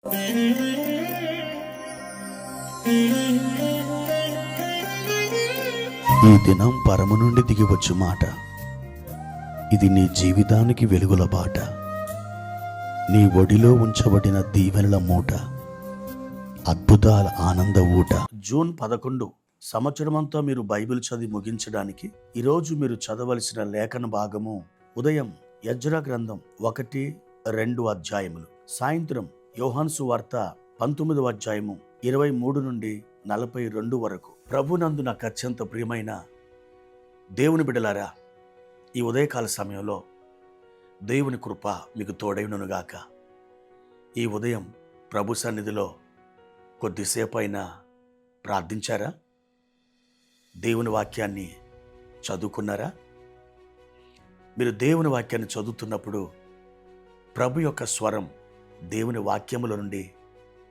ఈ దినం పరము నుండి దిగివచ్చు మాట. ఇది నీ జీవితానికి వెలుగుల బాట. నీ ఒడిలో ఉంచబడిన దీవెనల మూట, అద్భుతాల ఆనంద ఊట. జూన్ 11 సంవత్సరమంతా మీరు బైబిల్ చదివి ముగించడానికి ఈరోజు మీరు చదవలసిన లేఖన భాగము ఉదయం ఎజ్రా గ్రంథం 1-2 అధ్యాయములు, సాయంత్రం యోహాను సువార్త 19వ అధ్యాయము 23 నుండి 42 వరకు. ప్రభునందు నాకు అత్యంత ప్రియమైన దేవుని బిడ్డలారా, ఈ ఉదయకాల సమయంలో దేవుని కృప మీకు తోడైననుగాక. ఈ ఉదయం ప్రభు సన్నిధిలో కొద్దిసేపు అయినా ప్రార్థించారా? దేవుని వాక్యాన్ని చదువుకున్నారా? మీరు దేవుని వాక్యాన్ని చదువుతున్నప్పుడు ప్రభు యొక్క స్వరం దేవుని వాక్యముల నుండి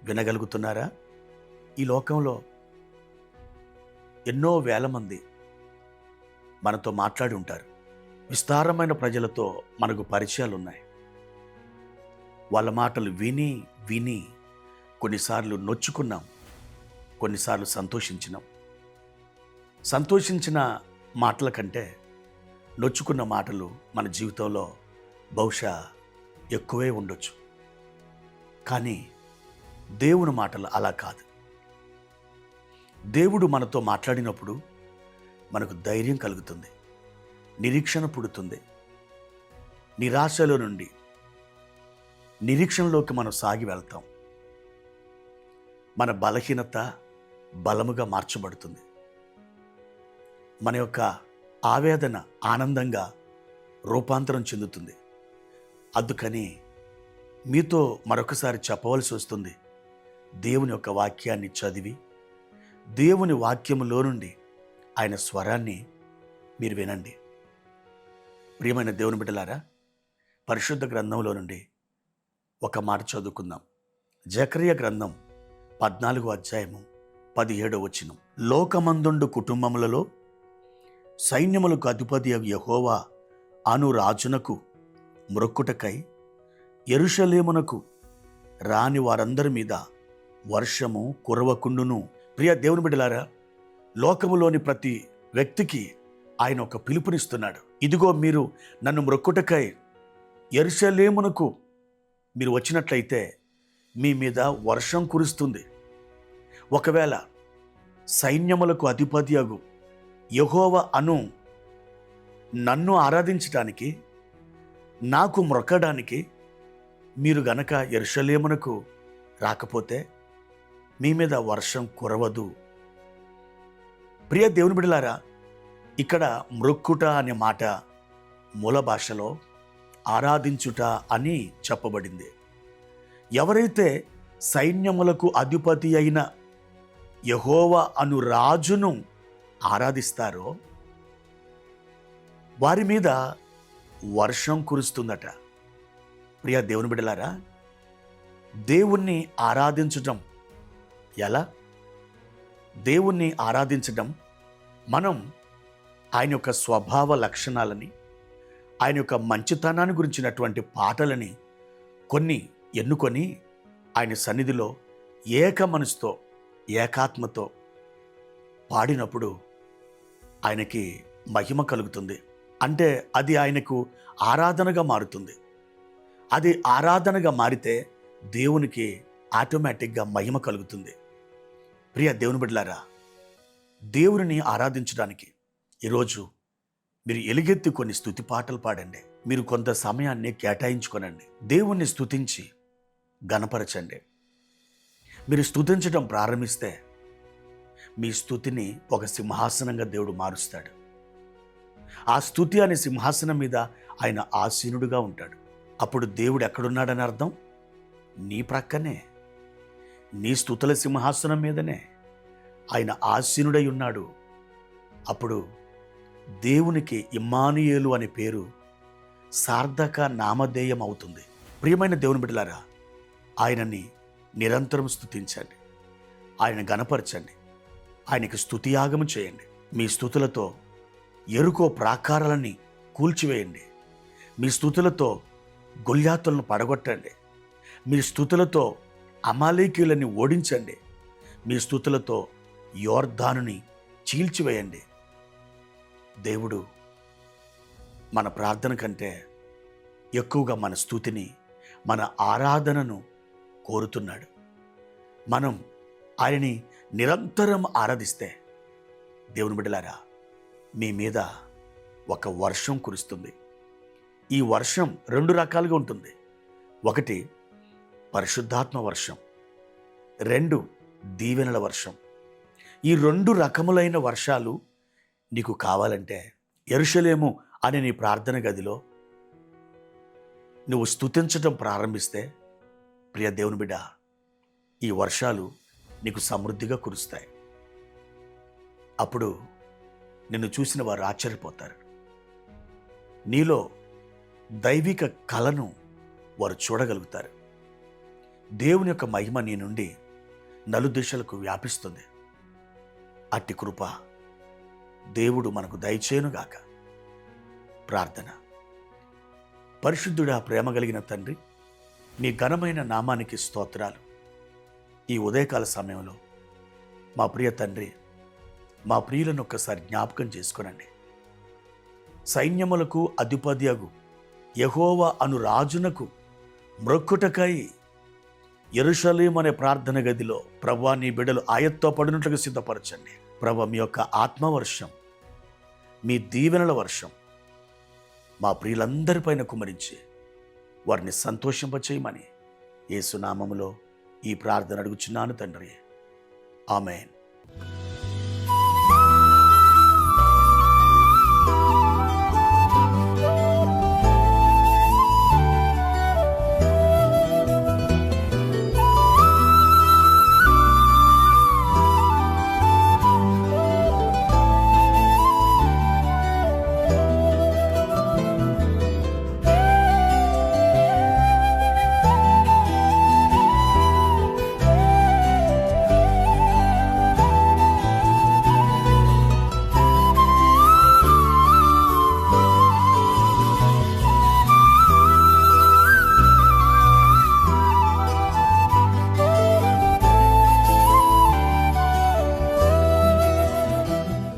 వినగలుగుతున్నారా? ఈ లోకంలో ఎన్నో వేల మంది మనతో మాట్లాడి ఉంటారు. విస్తారమైన ప్రజలతో మనకు పరిచయాలు ఉన్నాయి. వాళ్ళ మాటలు విని విని కొన్నిసార్లు నొచ్చుకున్నాం, కొన్నిసార్లు సంతోషించినాం. సంతోషించిన మాటల కంటే నొచ్చుకున్న మాటలు మన జీవితంలో బహుశా ఎక్కువే ఉండొచ్చు. కానీ దేవుని మాటలు అలా కాదు. దేవుడు మనతో మాట్లాడినప్పుడు మనకు ధైర్యం కలుగుతుంది, నిరీక్షణ పుడుతుంది. నిరాశలో నుండి నిరీక్షణలోకి మనం సాగి వెళ్తాం. మన బలహీనత బలముగా మార్చబడుతుంది. మన యొక్క ఆవేదన ఆనందంగా రూపాంతరం చెందుతుంది. అందుకని మీతో మరొకసారి చెప్పవలసి వస్తుంది. దేవుని యొక్క వాక్యాన్ని చదివి దేవుని వాక్యములో నుండి ఆయన స్వరాన్ని మీరు వినండి. ప్రియమైన దేవుని బిడ్డలారా, పరిశుద్ధ గ్రంథంలో నుండి ఒక మాట చదువుకుందాం. జకర్యా గ్రంథం 14వ అధ్యాయము 17వ వచనం. లోకమందుండు కుటుంబములలో సైన్యములకు అధిపతి యెహోవా అను రాజునకు మ్రొక్కుటకై యెరూషలేమునకు రాని వారందరి మీద వర్షము కురవకుండును. ప్రియ దేవుని బిడ్డలారా, లోకములోని ప్రతి వ్యక్తికి ఆయన ఒక పిలుపునిస్తున్నాడు. ఇదిగో మీరు నన్ను మ్రొక్కుటకై యెరూషలేమునకు మీరు వచ్చినట్లయితే మీ మీద వర్షం కురుస్తుంది. ఒకవేళ సైన్యములకు అధిపతియగు యెహోవా అను నన్ను ఆరాధించడానికి, నాకు మ్రొక్కడానికి మీరు గనక యెరూషలేమునకు రాకపోతే మీ మీద వర్షం కురవదు. ప్రియ దేవుని బిడ్డలారా, ఇక్కడ మ్రొక్కుట అనే మాట మూల భాషలో ఆరాధించుట అని చెప్పబడింది. ఎవరైతే సైన్యములకు అధిపతి అయిన యెహోవా అను రాజును ఆరాధిస్తారో వారి మీద వర్షం కురుస్తుందట. ప్రియ దేవుని బిడ్డలారా, దేవుణ్ణి ఆరాధించటం ఎలా? దేవుణ్ణి ఆరాధించడం మనం ఆయన యొక్క స్వభావ లక్షణాలని, ఆయన యొక్క మంచితనాన్ని గురించినటువంటి పాటలని కొన్ని ఎన్నుకొని ఆయన సన్నిధిలో ఏక మనసుతో ఏకాత్మతో పాడినప్పుడు ఆయనకి మహిమ కలుగుతుంది. అంటే అది ఆయనకు ఆరాధనగా మారుతుంది. అది ఆరాధనగా మారితే దేవునికి ఆటోమేటిక్గా మహిమ కలుగుతుంది. ప్రియ దేవుని బిడ్డలారా, దేవుని ఆరాధించడానికి ఈరోజు మీరు ఎలుగెత్తి కొన్ని స్తుతి పాటలు పాడండి. మీరు కొంత సమయాన్ని కేటాయించుకోనండి. దేవుణ్ణి స్తుతించి గణపరచండి. మీరు స్తుతించడం ప్రారంభిస్తే మీ స్తుతిని ఒక సింహాసనంగా దేవుడు మారుస్తాడు. ఆ స్తుతి అనే సింహాసనం మీద ఆయన ఆసీనుడుగా ఉంటాడు. అప్పుడు దేవుడు ఎక్కడున్నాడని అర్థం? నీ ప్రక్కనే, నీ స్తుతుల సింహాసనం మీదనే ఆయన ఆసీనుడై ఉన్నాడు. అప్పుడు దేవునికి ఇమ్మానుయేలు అనే పేరు సార్థక నామధేయం అవుతుంది. ప్రియమైన దేవుని బిడ్డలారా, ఆయనని నిరంతరం స్తుతించండి, ఆయన గణపరచండి, ఆయనకి స్తుతియాగము చేయండి. మీ స్తుతులతో ఎరుకో ప్రాకారాలని కూల్చివేయండి. మీ స్తుతులతో గొల్యాతులను పడగొట్టండి. మీ స్తుతులతో అమాలేకీయులని ఓడించండి. మీ స్తుతులతో యోర్దానుని చీల్చివేయండి. దేవుడు మన ప్రార్థన కంటే ఎక్కువగా మన స్తుతిని, మన ఆరాధనను కోరుతున్నాడు. మనం ఆయనని నిరంతరం ఆరాధిస్తే దేవుని బిడ్డలారా, మీ మీద ఒక వర్షం కురుస్తుంది. ఈ వర్షం 2 రకాలుగా ఉంటుంది. 1 పరిశుద్ధాత్మ వర్షం, 2 దీవెనల వర్షం. ఈ 2 రకములైన వర్షాలు నీకు కావాలంటే యెరూషలేము అనే నీ ప్రార్థన గదిలో నువ్వు స్తుతించటం ప్రారంభిస్తే, ప్రియ దేవుని బిడ్డ, ఈ వర్షాలు నీకు సమృద్ధిగా కురుస్తాయి. అప్పుడు నిన్ను చూసిన వారు ఆశ్చర్యపోతారు. నీలో దైవిక కళను వారు చూడగలుగుతారు. దేవుని యొక్క మహిమ నీ నుండి నలుదిశలకు వ్యాపిస్తుంది. అట్టి కృప దేవుడు మనకు దయచేయునుగాక. ప్రార్థన. పరిశుద్ధుడా, ప్రేమ కలిగిన తండ్రి, మీ ఘనమైన నామానికి స్తోత్రాలు. ఈ ఉదయకాల సమయంలో మా ప్రియ తండ్రి, మా ప్రియులను ఒక్కసారి జ్ఞాపకం చేసుకొనండి. సైన్యములకు అధిపత్యగు యెహోవా అను రాజునకు మ్రొక్కుటకై యెరూషలేము అనే ప్రార్థన గదిలో ప్రభువా, నీ బిడ్డలు ఆయత్తో పడినట్లుగా సిద్ధపరచండి. ప్రభువా, మీ యొక్క ఆత్మవర్షం, మీ దీవెనల వర్షం మా ప్రియులందరిపైన కుమరించి వారిని సంతోషింపచేయమని యేసు నామములో ఈ ప్రార్థన అడుగుచున్నాను తండ్రి. ఆమేన్.